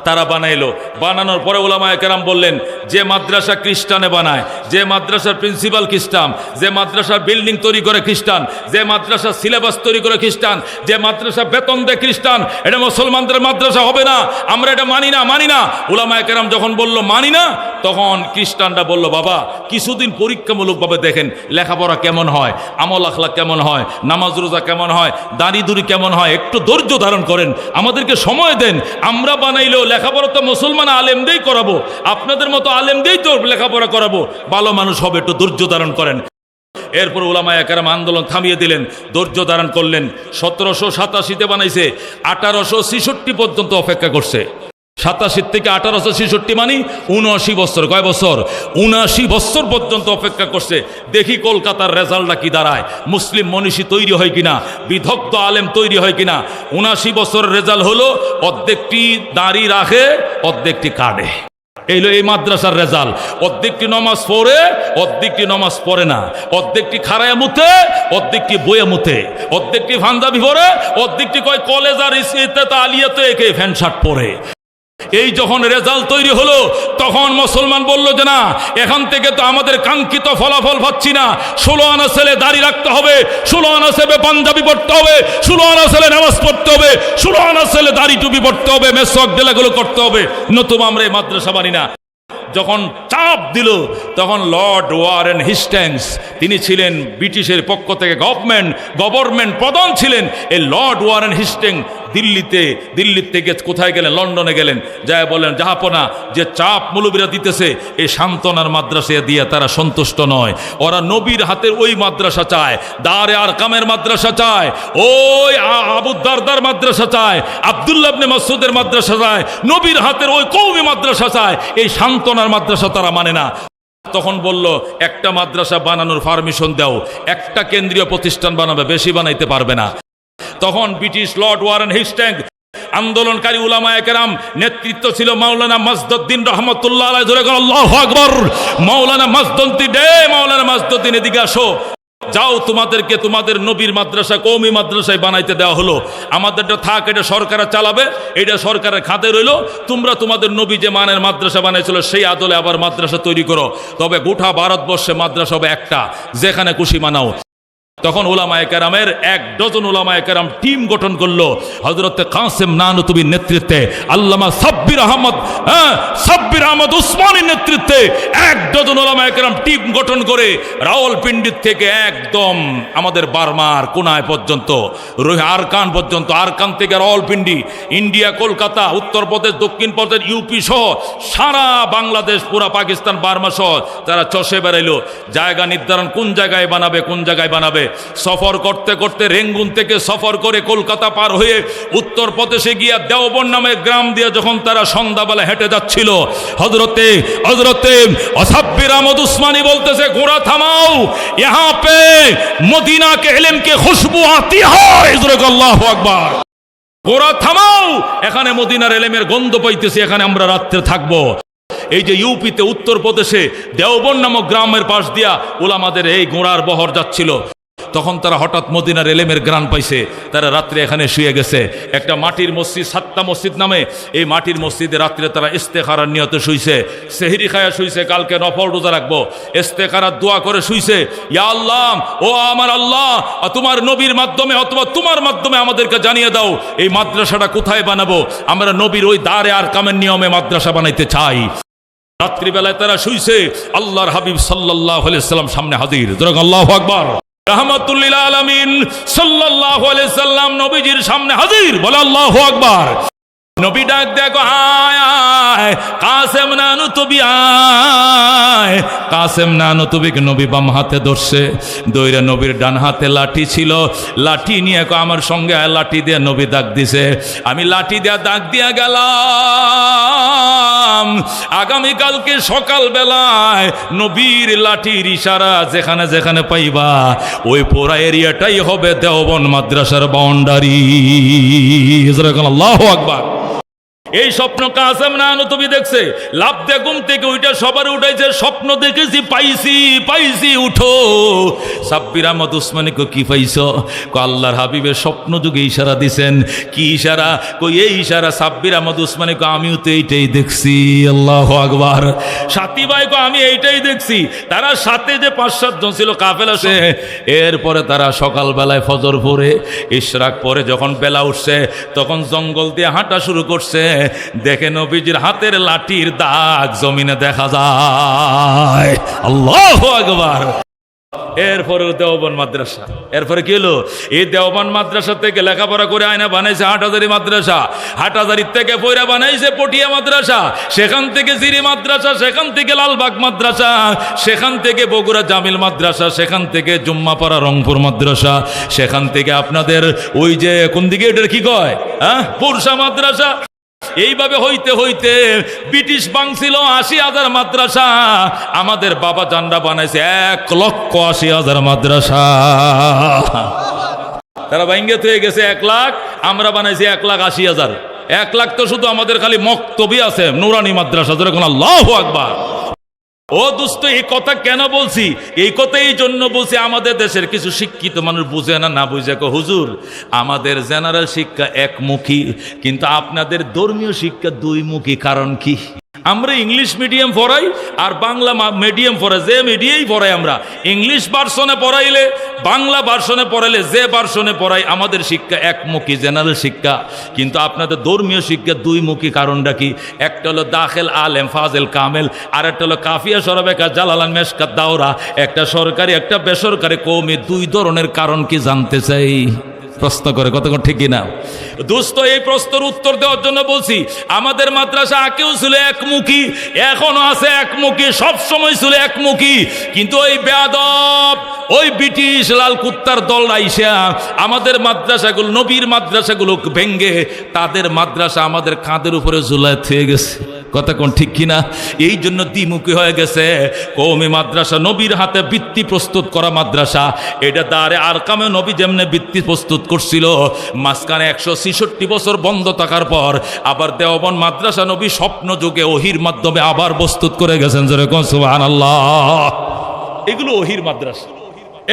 S1: তারা বানাইলো। বানানোর পরে উলামায়ে কেরাম বললেন, যে মাদ্রাসা খ্রিস্টানে বানায়, যে মাদ্রাসার প্রিন্সিপাল খ্রিস্টান, যে মাদ্রাসার বিল্ডিং তৈরি করে খ্রিস্টান, যে মাদ্রাসার সিলেবাস তৈরি করে খ্রিস্টান, যে মাদ্রাসা বেতন দেয় খ্রিস্টান, এটা মুসলমানদের মাদ্রাসা হবে না, আমরা এটা মানি না, মানি না। উলামায়ে কেরাম যখন বলল মানি না, তখন খ্রিস্টানরা বলল, বাবা কিছুদিন পরীক্ষামূলকভাবে দেখেন লেখাপড়া কেমন হয়, আমল আখলাক কেমন হয়, নামাজ রোজা কেমন হয়, দাড়ি দুড়ি কেমন হয়, একটু ধৈর্য ধারণ করেন, আমাদেরকে সময় দেন। আমরা বানাইলেও লেখাপড়া তো মুসলমান আলেম দিয়েই করাবো, আপনাদের মতো আলেম দিয়েই তো লেখাপড়া করাবো, ভালো মানুষ হবে, একটু ধৈর্য ধারণ করেন। এরপর উলামায়ে কেরাম আন্দোলন থামিয়ে দিলেন, ধৈর্য ধারণ করলেন। 1787-তে বানাইছে, 1866 পর্যন্ত অপেক্ষা করছে। 87 থেকে 1866 মানে 79 বছর। কয় বছর? 79 বছর পর্যন্ত অপেক্ষা করছে। দেখি কলকাতার রেজাল্টটা কি দাঁড়ায়, মুসলিম মনীষী তৈরি হয় কিনা, বিদগ্ধ আলেম তৈরি হয় কিনা। 79 বছরের রেজাল্ট হলো, অর্ধেকটি দাড়ি রাখে, অর্ধেকটি কাটে। এই মাদ্রাসার রেজাল্ট। অর্ধেকটি নমাজ পড়ে, অর্ধেকটি নমাজ পড়ে না, অর্ধেকটি খাড়ায় মুতে, অর্ধেকটি বইয়ে মুতে, অর্ধেকটি পাঞ্জাবি পরে, অর্ধেকটি কয় কলেজ আর আলিয়াতে একে ফ্যান শার্ট পরে। এই যখন রেজাল্ট তৈরি হলো, তখন মুসলমান বলল যে না, এখান থেকে তো আমাদের কাঙ্ক্ষিত ফলাফল পাচ্ছি না। 16 আনা ছেলে দাড়ি রাখতে হবে, 16 আনা ছেলে পাঞ্জাবি পড়তে হবে, 16 আনা ছেলে নামাজ পড়তে হবে, 16 আনা ছেলে দাড়ি টুপি পড়তে হবে, মেসওয়াক ডেলাগুলো করতে হবে, নতুবা আমরা এই মাদ্রাসা বানি না। যখন চাপ দিল, তখন লর্ড ওয়ারেন হেস্টিংস, তিনি ছিলেন ব্রিটিশের পক্ষ থেকে গভর্নমেন্ট প্রধান ছিলেন। এই লর্ড ওয়ারেন হেস্টিংস দিল্লি থেকে কোথায় গেলেন? লন্ডনে গেলেন। যাই বলেন, জাহাপনা যে চাপ মৌলবীরা দিতেছে, এই সান্ত্বনার মাদ্রাসা দিয়ে তারা সন্তুষ্ট নয়। ওরা নবীর হাতের ওই মাদ্রাসা চায়, দারে আরকামের মাদ্রাসা চায়, ওই আবু দারদার মাদ্রাসা চায়, আব্দুল্লাহ ইবনে মাসউদের মাদ্রাসা চায়, নবীর হাতের ওই কওমি মাদ্রাসা চায়। এই সান্ত্বনার মাদ্রাসা তারা মানে না। তখন বলল, একটা মাদ্রাসা বানানোর পারমিশন দাও, একটা কেন্দ্রীয় প্রতিষ্ঠান বানাবে, বেশি বানাইতে পারবে না। তখন ব্রিটিশ লর্ড ওয়ারেন হেস্টিংস, আন্দোলনকারী উলামায়ে কেরাম, নেতৃত্ব ছিল মাওলানা মাজদুদ্দিন রহমতুল্লাহ আলাইহি। জোরে বলেন আল্লাহু আকবার। মাওলানা মাজদুদ্দিন, মাওলানা মাজদুদ্দিন এদিকে আসো, যাও, তোমাদেরকে তোমাদের নবীর মাদ্রাসা কওমি মাদ্রাসায় বানাইতে দেওয়া হলো, আমাদেরটা থাক, এটা সরকার চালাবে, এটা সরকারের খাতে রইল। তোমরা তোমাদের নবী যে মানের মাদ্রাসা বানাইছিল, সেই আদলে আবার মাদ্রাসা তৈরি করো, তবে গোটা ভারতবর্ষে মাদ্রাসা হবে একটা, যেখানে খুশি মানাও। তখন উলামায়ে কেরামের 1 ডজন উলামায়ে কেরাম টিম গঠন করলো, হযরত কাসেম নানুতুবির নেতৃত্বে, আল্লামা সাব্বির আহমদ উসমানীর নেতৃত্বে 1 ডজন উলামায়ে কেরাম টিম গঠন করে রাওয়ালপিন্ডি থেকে একদম আমাদের বার্মার কোনায় পর্যন্ত, আরকান পর্যন্ত, আরকান থেকে রাওয়ালপিন্ডি, ইন্ডিয়া, কলকাতা, উত্তরপ্রদেশ, দক্ষিণ প্রদেশ, ইউপি সহ সারা বাংলাদেশ, পুরা পাকিস্তান, বার্মা সহ তারা চষে বেড়াইলো জায়গা নির্ধারণ, কোন জায়গায় বানাবে, কোন জায়গায় বানাবে। সফর করতে করতে রেঙ্গুন থেকে সফর করে কলকাতা পার হয়ে উত্তরপ্রদেশে গিয়া দেওবন্দ নামে গ্রাম দিয়ে যখন তারা সন্ধ্যাবেলা হেঁটে যাচ্ছিল, হযরতে সাব্বির আহমদ উসমানী বলতেছে, ঘোড়া থামাও, ইহাঁ পে মদিনা কে ইলম কে খুশবু আতি হয়। আল্লাহু আকবার। ঘোড়া থামাও, এখানে মদিনার ইলমের গন্ধ পাইতেছি, এখানে আমরা রাত্রে থাকবো। এই যে ইউপিতে, উত্তরপ্রদেশে দেওবন্দ নামক গ্রামের পাশ দিয়া উলামাদের এই ঘোড়ার বহর যাচ্ছিল, তখন তারা হঠাৎ মদিনার ইলমের গ্রান পাইছে, তারা রাত্রে এখানে শুয়ে গেছে। একটা মাটির মসজিদ, সাত্তা মসজিদ নামে, এই মাটির মসজিদে রাত্রে তারা ইস্তেখারার নিয়তে শুইছে, সেহরি খায়া শুইছে, কালকে নফল রোজা রাখবো, ইস্তেখারার দোয়া করে শুইছে, ইয়া আল্লাহ, ও আমার আল্লাহ, তোমার নবীর মাধ্যমে অথবা তোমার মাধ্যমে আমাদেরকে জানিয়ে দাও এই মাদ্রাসাটা কোথায় বানাবো, আমরা নবীর ওই দারে আরকামের নিয়মে মাদ্রাসা বানাইতে চাই। রাত্রিবেলায় তারা শুইছে, আল্লাহর হাবিব সাল্লাল্লাহু আলাইহি সাল্লাম সামনে হাজির। আল্লাহু আকবার। রাহমাতুল লিল আলামিন সাল্লাল্লাহু আলাইহি সাল্লাম নবীজির সামনে হাজির। বলে আল্লাহু আকবার। নবী ডাক দেখো, আয় আয় কাসেম নানুতুবি আয়। কাসেম নানতুবিকে নবী বাম হাতে ধরছে, দইরা নবীর ডান হাতে লাঠি ছিল, লাঠি নিয়ে আমার সঙ্গে লাঠি দিয়ে নবী দাগ দিছে। আমি লাঠি দিয়ে দাগ দিয়া গেলাম, আগামীকালকে সকালবেলায় নবীর লাঠির ইশারা যেখানে যেখানে পাইবা ওই পুরা এরিয়াটাই হবে দেওবন্দ মাদ্রাসার বাউন্ডারি। আল্লাহু আকবার। এই স্বপ্ন কাসেম নানতুবি দেখছে, লাভ দিয়ে ঘুম থেকে ওইটা সবার উঠাইছে, স্বপ্ন দেখেছি, পাইছি পাইছি, উঠো। সাব্বির আহমদ উসমানীকে কি পাইছ? আল্লাহর হাবিবের স্বপ্ন যুগে ইশারা দিছেন। কি ইশারা? কই এই ইশারা। সাব্বির আহমদ উসমানীকে আমিও তো এইটাই দেখছি। আল্লাহু আকবার। সাথী ভাইকে আমি এইটাই দেখছি। তারা সাথে যে 5-7 জন ছিল কাফেলা, সে এরপরে তারা সকালবেলায় ফজর পড়ে ইশরাক পরে যখন বেলা উঠছে তখন জঙ্গল দিয়ে হাঁটা শুরু করছে। দেখে নবীজির হাতের লাঠির দাগ জমিনে দেখা যায়। আল্লাহু আকবার। এরপরে দেওবন্দ মাদ্রাসা। এরপরে কি হলো? এই দেওবন্দ মাদ্রাসা থেকে লেখাপড়া করে আয়না বানাইছে হাটহাজারী মাদ্রাসা, হাটহাজারীর থেকে পয়রা বানাইছে পটিয়া মাদ্রাসা, সেখান থেকে জিরি মাদ্রাসা, সেখান থেকে লালবাগ মাদ্রাসা, সেখান থেকে বগুড়া জামিল মাদ্রাসা, সেখান থেকে জুম্মাপাড়া রংপুর মাদ্রাসা, সেখান থেকে আপনাদের ওই যে কোন দিকে এটার কি কয়, পুরসা মাদ্রাসা। এইভাবে হইতে হইতে ব্রিটিশ বাংছিল 80,000 মাদ্রাসা, আমাদের বাবা জানরা বানাইছে 1,80,000 মাদ্রাসা। তারা বাইঙ্গেত হয়ে গেছে 1 লাখ, আমরা বানাইছি 1,80,000। 1 লাখ তো শুধু আমাদের খালি মক্তবি আছে, নুরানি মাদ্রাসা। যেরকম আল্লাহু আকবার। ও দোস্ত, এই কথা কেন বলছি? এই কথা এই জন্য বলছি, আমাদের দেশের কিছু শিক্ষিত মানুষ বুঝে না বুঝে হুজুর আমাদের জেনারেল শিক্ষা একমুখী, কিন্তু আপনাদের ধর্মীয় শিক্ষা 2মুখী। কারণ কি? আমরা ইংলিশ মিডিয়াম পড়াই আর বাংলা মিডিয়াম পড়াই, যে মিডিয়াই পড়াই আমরা। ইংলিশ ভার্সনে পড়াইলে, বাংলা ভার্সনে পড়াইলে, যে ভার্সনে পড়াই, আমাদের শিক্ষা একমুখী, জেনারেল শিক্ষা। কিন্তু আপনাদের ধর্মীয় শিক্ষা 2মুখী। কারণটা কি? একটা হলো দাখিল আলেম ফাজেল কামেল, আর একটা হলো কাফিয়া সরাবেকা জালালান মেশকাত দাওরা। একটা সরকারি একটা বেসরকারি কওমি। 2 ধরনের কারণ কি জানতে চাই? প্রশ্ন করে, কতক্ষণ ঠিক না দোস্ত? এই প্রশ্নের উত্তর দেওয়ার জন্য বলছি, আমাদের মাদ্রাসা আগেও ছিল একমুখী, এখনো আছে একমুখী, সবসময় ছিল একমুখী। কিন্তু ওই বেয়াদব, ওই ব্রিটিশ লাল কুত্তার দল আইসা আমাদের মাদ্রাসাগুলো, নবীর মাদ্রাসাগুলো ভেঙ্গে তাদের মাদ্রাসা আমাদের কাঁধের উপরে ঝুলায় থেকে গেছে। কথা কোন ঠিক কিনা? এই জন্য দ্বিমুখী হয়ে গেছে। কওমি মাদ্রাসা নবীর হাতে বৃত্তি প্রস্তুত করা মাদ্রাসা। এটা দারে আরকামে নবী যেমনে বৃত্তি প্রস্তুত করছিল, মাঝখানে 166 বছর বন্ধ থাকার পর আবার দেওবন্দ মাদ্রাসা নবী স্বপ্ন যুগে ওহির মাধ্যমে আবার প্রস্তুত করে গেছেন। যেরকম সুবহানাল্লাহ। এগুলো ওহির মাদ্রাসা,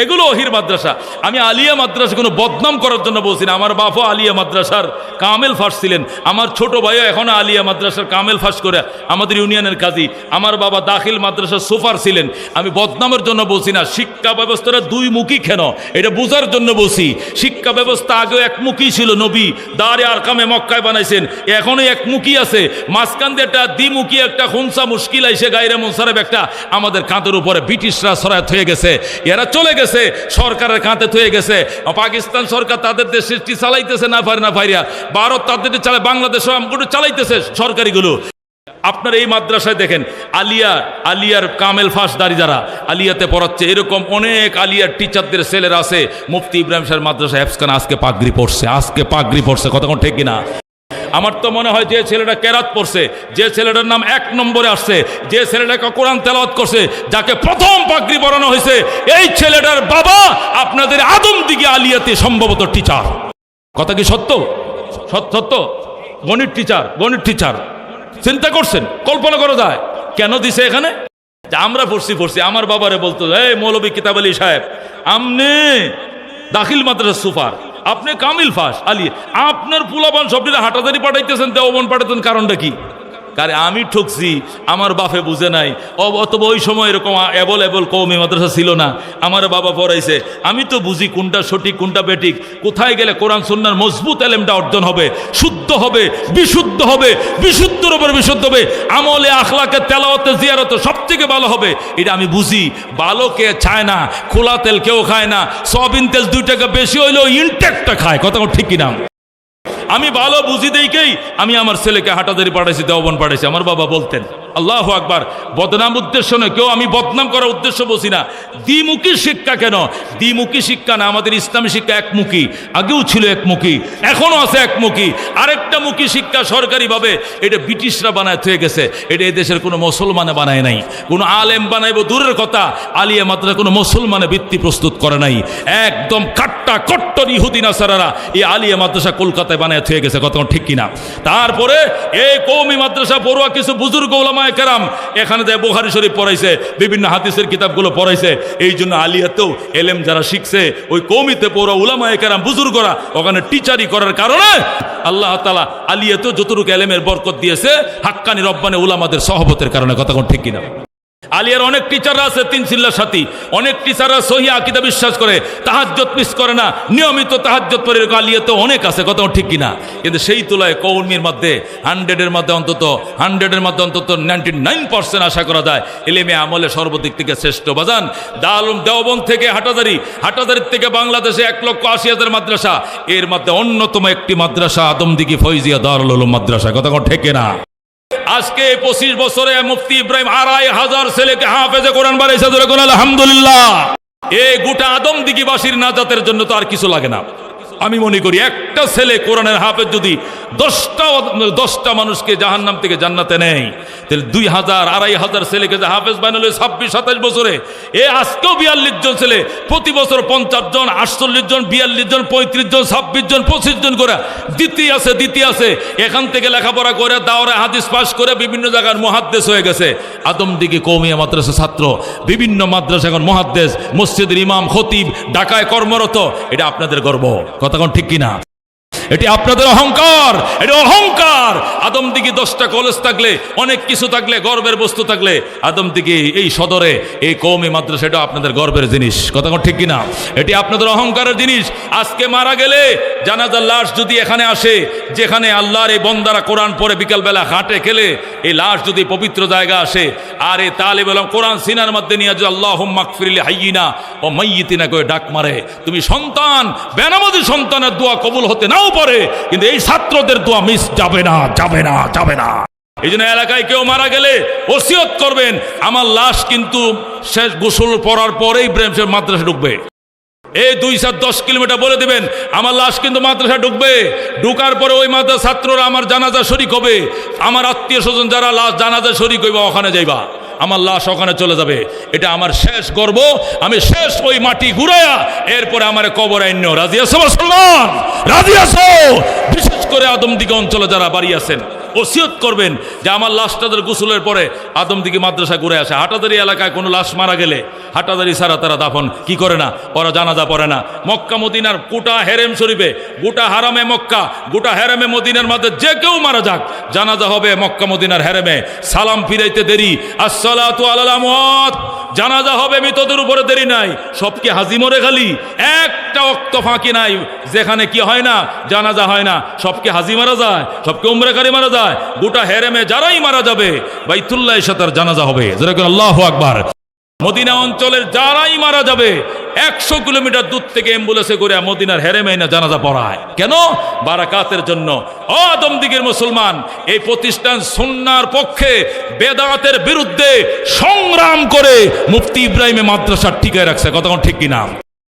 S1: এগুলো ওহির মাদ্রাসা। আমি আলিয়া মাদ্রাসা কোনো বদনাম করার জন্য বলছি না। আমার বাপও আলিয়া মাদ্রাসার কামেল ফাঁস ছিলেন, আমার ছোট ভাইও এখনো আলিয়া মাদ্রাসার কামেল ফাঁস করে আমাদের ইউনিয়নের কাজী। আমার বাবা দাখিল মাদ্রাসার সুপার ছিলেন। আমি বদনামের জন্য বলছি না। শিক্ষা ব্যবস্থাটা 2মুখী কেন, এটা বোঝার জন্য বলছি। শিক্ষা ব্যবস্থা আগেও একমুখী ছিল, নবী দারে আরকামে মক্কায় বানাইছেন, এখনো একমুখী আছে। মাঝখান দিয়ে একটা দ্বিমুখী একটা খুনসা মুশকিল আইসে গায়রে মুনসারেফ একটা আমাদের কাঁধের উপরে ব্রিটিশরা সরায়ত হয়ে গেছে, এরা চলে গেছে, সরকারের কাঁধে হয়ে গেছে। পাকিস্তান সরকার তাদের দেশে চালাইতেছে না পারে না পারিয়া, ভারত তাদের চালায়, বাংলাদেশ চালাইতেছে সরকারিগুলো। আপনার এই মাদ্রাসায় দেখেন আলিয়ার কামেল ফাঁসদারি যারা আলিয়াতে পড়াচ্ছে, এরকম অনেক আলিয়ার টিচারদের ছেলেরা আছে। মুফতি ইব্রাহিম সাহেব মাদ্রাসা হেফজখানা আজকে পাগড়ি পড়ছে, আজকে পাগড়ি পড়ছে। কতক্ষণ ঠিক কিনা? আমার তো মনে হয় যে ছেলেটা কেরাত পড়ছে, যে ছেলেটার নাম 1 নম্বরে আসছে, যে ছেলেটাকে কোরআন তেলাওয়াত করছে, যাকে প্রথম পাগড়ি পরানো হয়েছে, এই ছেলেটার বাবা আপনাদের আদম দিকে আলিয়াতে সম্ভবত টিচার। কথা কি সত্য? সত্য। গণিত টিচার। চিন্তা করছেন? কল্পনা করা যায়? কেন দিছে এখানে? আমরা পড়ছি। আমার বাবারে বলতো, এই মৌলভী কিতাব আলী সাহেব, আমনে দাখিল মাদ্রাসা সুপার, আপনি কামিল ফাঁস আলী, আপনার পুলাবান সবটা হাটাদারি পাঠাইতেছেন, দেওবন্দ পাঠাইতেন। কারণটা কি? কারণ আমি ঠকছি, আমার বাপে বুঝে নাই, অথবা ওই সময় এরকম অ্যাভেলেবল কওমি মাদ্রাসা ছিল না, আমার বাবা পড়াইছে। আমি তো বুঝি কোনটা সঠিক কোনটা বেঠিক, কোথায় গেলে কোরআন সুন্নাহর মজবুত এলেমটা অর্জন হবে, শুদ্ধ হবে, বিশুদ্ধ হবে, বিশুদ্ধর উপর বিশুদ্ধ হবে, আমলে আখলাকে তেলাওয়াতে জিয়ারতে সবথেকে ভালো হবে, এটা আমি বুঝি। ভালো কে চায় না, খোলা তেল কেউ খায় না, সয়াবিন তেল 2 টাকা বেশি হইলেও ইনটেকটা খায়। কথা ঠিক কিনা? আমি ভালো বুঝি দেখেই আমি আমার ছেলেকে হাটাদারি পাঠাইছি, দেওবন পাঠাইছি। আমার বাবা বলতেন, আল্লাহু আকবার, বদনাম উদ্দেশ্য নয়, কেউ আমি বদনাম করার উদ্দেশ্য বলছি না। দ্বিমুখী শিক্ষা কেন? দ্বিমুখী শিক্ষা না, আমাদের ইসলামী শিক্ষা একমুখী, আগেও ছিল একমুখী, এখনো আছে একমুখী। আরেকটা মুখী শিক্ষা সরকারিভাবে, এটা ব্রিটিশরা বানায় থয়ে গেছে, এটা এই দেশের কোনো মুসলমানে বানায় নাই। কোনো আলেম বানাইব দূরের কথা, আলিয়া মাদ্রাসা কোনো মুসলমানে ভিত্তি প্রস্তুত করে নাই। একদম কাট্টা কট্টর ইহুদি নাসারারা এই আলিয়া মাদ্রাসা কলকাতায় বানায় থয়ে গেছে, কত ঠিক কিনা? তারপরে এই কওমি মাদ্রাসা পড়ুয়া কিছু বুজুর্গ ওলামায়ে কেরাম এখানে দেয় বুখারী শরীফ পড়াইছে, বিভিন্ন হাদিসের কিতাবগুলো পড়াইছে। এই জন্য আলিয়াতেও এলেম যারা শিখছে, ওই কওমিতে পড়ুয়া ওলামায়ে কেরাম বুজুর্গরা ওখানে টিচারি করার কারণে আল্লাহ তাআলা আলিয়াতেও যতটুকু এলেমের বরকত দিয়েছে হাক্কানি রব্বানি উলামাদের সহবতের কারণে, কথা কোন ঠিক কিনা? আলিয়ার অনেক টিচাররা আছে তিন চিল্লার সাথী, অনেক টিচাররা সহিহ আকীদা বিশ্বাস করে, তাহাজ্জুদ মিস করে না, নিয়মিত তাহাজ্জুদ পড়ে। আলিয়াতে অনেক আছে, কথা ঠিক কিনা? কিন্তু সেই তুলনায় কওমির মধ্যে 100-এর মধ্যে অন্তত 99% আশা করা যায় ইলমে আমলে সর্বদিক থেকে শ্রেষ্ঠ। বাজান, দারুল দেওবন্দ থেকে হাটাদারির থেকে বাংলাদেশে 1,80,000 মাদ্রাসা, এর মধ্যে অন্যতম একটি মাদ্রাসা আদমদিঘি ফয়জিয়া দারুল উলুম মাদ্রাসা, কথা ঠিক কিনা? আজকে 25 বছরে মুফতি ইব্রাহিম 2,500 ছেলেকে হাফেজে কোরআন বানাইছে, আলহামদুলিল্লাহ। এই গোটা আদমদিঘিবাসীর নাজাতের জন্য তো আর কিছু লাগে না। আমি মনে করি একটা ছেলে কোরআনের হাফেজ যদি 10টা মানুষকে জাহান্নাম থেকে জান্নাতে নেয়, তাহলে 2,000-2,500 ছেলেকে যে হাফেজ বানালো 26-27 বছরে, আজকেও 42 জন ছেলে, প্রতি বছর 50 জন, 48 জন, 42 জন, 35 জন, 26 জন, 25 জন করে দ্বিতীয় আছে। এখান থেকে লেখাপড়া করে দাওরা হাদিস পাস করে বিভিন্ন জায়গার মুহাদ্দিস হয়ে গেছে। আদমদিঘি কওমিয়া মাদ্রাসা ছাত্র, বিভিন্ন মাদ্রাসা এখন মুহাদ্দিস, মসজিদের ইমাম, খতিব, ঢাকায় কর্মরত। এটা আপনাদের গর্ব, কথা কোন ঠিক কিনা? এটি আপনাদের অহংকার, এটা অহংকার। আদমদিঘি 10টা কলেজ থাকলে, অনেক কিছু থাকলে, গর্বের বস্তু থাকলে, আদমদিঘি এই সদরে এই কওমি মাদ্রাসা, এটা আপনাদের গর্বের জিনিস, কথা ঠিক কিনা? এটি আপনাদের অহংকারের জিনিস। আজকে মারা গেলে জানাজার লাশ যদি এখানে আসে, যেখানে আল্লাহর এই বন্দারা কোরআন পড়ে বিকালবেলা হাঁটে খেলে, এই লাশ যদি পবিত্র জায়গা আসে, আর এই তালিব ইলম কোরআন সিনার মধ্যে নিয়ে যদি আল্লাহুম্মা গফিরলি হাইয়িনা ও মাইয়িতিনা করে ডাক মারে, তুমি সন্তান বেনামাজি সন্তানের দোয়া কবুল হতে নাও পারে, কিন্তু এই ছাত্রদের দোয়া মিস যাবে না। এই জন্য এলাকায় কেউ মারা গেলে ওসিয়ত করবেন, আমার লাশ কিন্তু শেষ গোসল পড়ার পরেই ইব্রাহিম মাদ্রাসা ঢুকবে। এই 2-10 কিলোমিটার বলে দেবেন, আমার লাশ কিন্তু মাদ্রাসা ঢুকবে। ঢুকার পরে ওই মাদ্রাসা ছাত্ররা আমার জানাজা শরীক হবে। আমার আত্মীয় স্বজন যারা লাশ জানাজা শরীক হইবা, ওখানে যাইবা, আমার লাশ ওখানে চলে যাবে। এটা আমার শেষ গর্ব। আমি শেষ ওই মাটি ঘুরাইয়া এরপরে আমার কবর আইন্য। রাজি আছো মুসলমান? রাজি আছো? বিশেষ করে আদমদিঘি অঞ্চলে যারা বাড়ি আছেন, ওসিয়ত করবেন যে আমার লাশটাদের গোসলের পরে আদমদিঘি মাদ্রাসা ঘুরে আসে। হাটাদারি এলাকায় কোনো লাশ মারা গেলে হাটাদারি ছাড়া তারা দাফন কি করে না, ওরা জানাজা পড়ে না। মক্কা মদিনার গোটা হেরেম শরীফে, গোটা হারামে মক্কা, গোটা হেরেমে মদিনার মধ্যে যে কেউ মারা যাক, জানাজা হবে মক্কা মদিনার হেরেমে। সালাম ফিরাইতে দেরি, আসসালাতু আলাল আমওয়াত, জানাজা হবে মৃতদের উপরে দেরি নাই। সব কি হাজি মরে খালি? একটা ওয়াক্ত ফাঁকি নাই যেখানে কি হয় না, জানাজা হয় না। সব কি হাজি মারা যায়? সব কি উমরাকারী মারা যায়? গোটা হেরেমে যারাই মারা যাবে বাইতুল্লাহর সাথে জানাজা হবে। যেরকম আল্লাহু আকবার। মদিনা অঞ্চলের যারাই মারা যাবে 100 কিলোমিটার দূর থেকে অ্যাম্বুলেন্সে করে মদিনার হেরেমে না জানাজা পড়ায়। কেন? বারাকাতের জন্য। ও আদমদিঘির মুসলমান, এই প্রতিষ্ঠান সুন্নাহর পক্ষে, বেদাতের বিরুদ্ধে সংগ্রাম করে মুফতি ইব্রাহিম মাদ্রাসা টিকায় রাখছে, কথা ঠিক কিনা?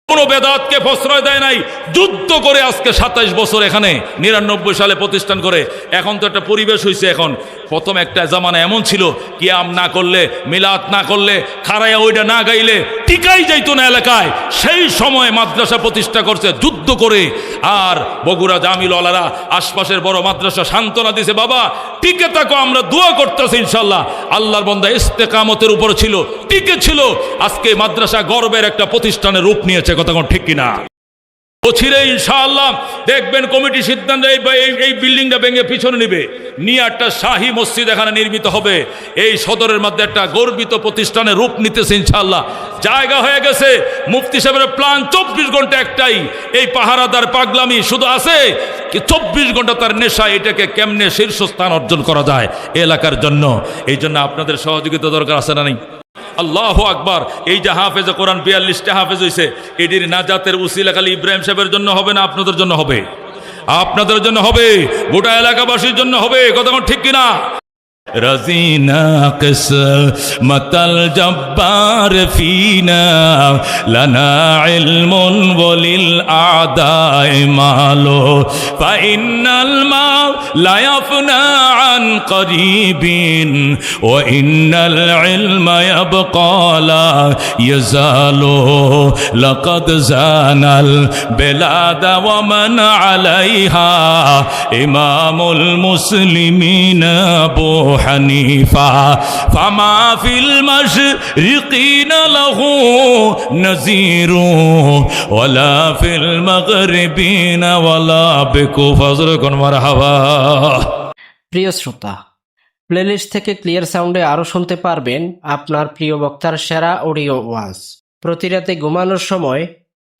S1: কোন বেদাতকে প্রশ্রয় দেয় নাই, যুদ্ধ করে আজকে 27 বছর এখানে 99 সালে প্রতিষ্ঠান করে। এখন তো একটা পরিবেশ হয়েছে। এখন প্রথম একটা জামানা এমন ছিল, কিয়াম না করলে, মিলাদ না করলে, খারায়া ওইটা না গাইলে টিকাই যাইতো না এলাকায়। সেই সময় মাদ্রাসা প্রতিষ্ঠা করছে যুদ্ধ করে। আর বগুড়া জামিলওয়ালারা, আশপাশের বড় মাদ্রাসা সান্ত্বনা দিছে, বাবা টিকে থাকো, আমরা দোয়া করতেছি ইনশাল্লাহ। আল্লাহর বান্দা ইস্তেকামতের উপর ছিল, টিকে ছিল। আজকে মাদ্রাসা গর্বের একটা প্রতিষ্ঠানের রূপ নিয়েছে, কথা ঠিক কিনা? অচিরে ইনশাআল্লাহ দেখবেন কমিটি সিদ্ধান্ত এই বিল্ডিংটা ভেঙে পিছনে নিবে, নিয়ে একটা শাহী মসজিদ এখানে নির্মিত হবে। এই সদরের মধ্যে একটা গর্বিত প্রতিষ্ঠানের রূপ নিতেছে ইনশাআল্লাহ। জায়গা হয়ে গেছে। মুফতি সাহেবের প্ল্যান 24 ঘন্টা একটাই, এই পাহারাদার পাগলামি শুধু আছে কি 24 ঘন্টা তার নেশা, এটাকে কেমনে শীর্ষস্থান অর্জন করা যায় এলাকার জন্য। এই জন্য আপনাদের সহযোগিতা দরকার আছে না নেই? আল্লাহু আকবার। এই যে হাফেজ কোরআন 42টা হাফেজ হয়েছে, এটির নাজাতের উসিলা খালি ইব্রাহিম সাহেবের জন্য হবে না, আপনাদের জন্য হবে। আপনাদের জন্য হবে, গোটা এলাকাবাসীর জন্য হবে। কথা বল ঠিক কিনা? رزينا قسمة الجبار فينا لنا علم وللأعداء مال فإن المال لا يفنى عن قريب وإن العلم يبقى لا يزال لقد زان البلاد ومن عليها إمام المسلمين أبو حنيفة فما في المشرقين له نذير ولا في المغربين ولا بكفر مرحبا।
S2: প্রিয় শ্রোতা, প্লেলিস্ট থেকে ক্লিয়ার সাউন্ডে আরও শুনতে পারবেন আপনার প্রিয় বক্তার সেরা অডিও ওয়াজ। প্রতি রাতে ঘুমানোর সময়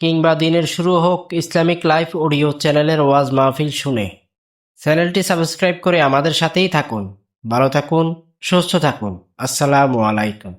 S2: কিংবা দিনের শুরু হোক ইসলামিক লাইফ অডিও চ্যানেলের ওয়াজ মাহফিল শুনে। চ্যানেলটি সাবস্ক্রাইব করে আমাদের সাথেই থাকুন। ভালো থাকুন, সুস্থ থাকুন। আসসালামু আলাইকুম।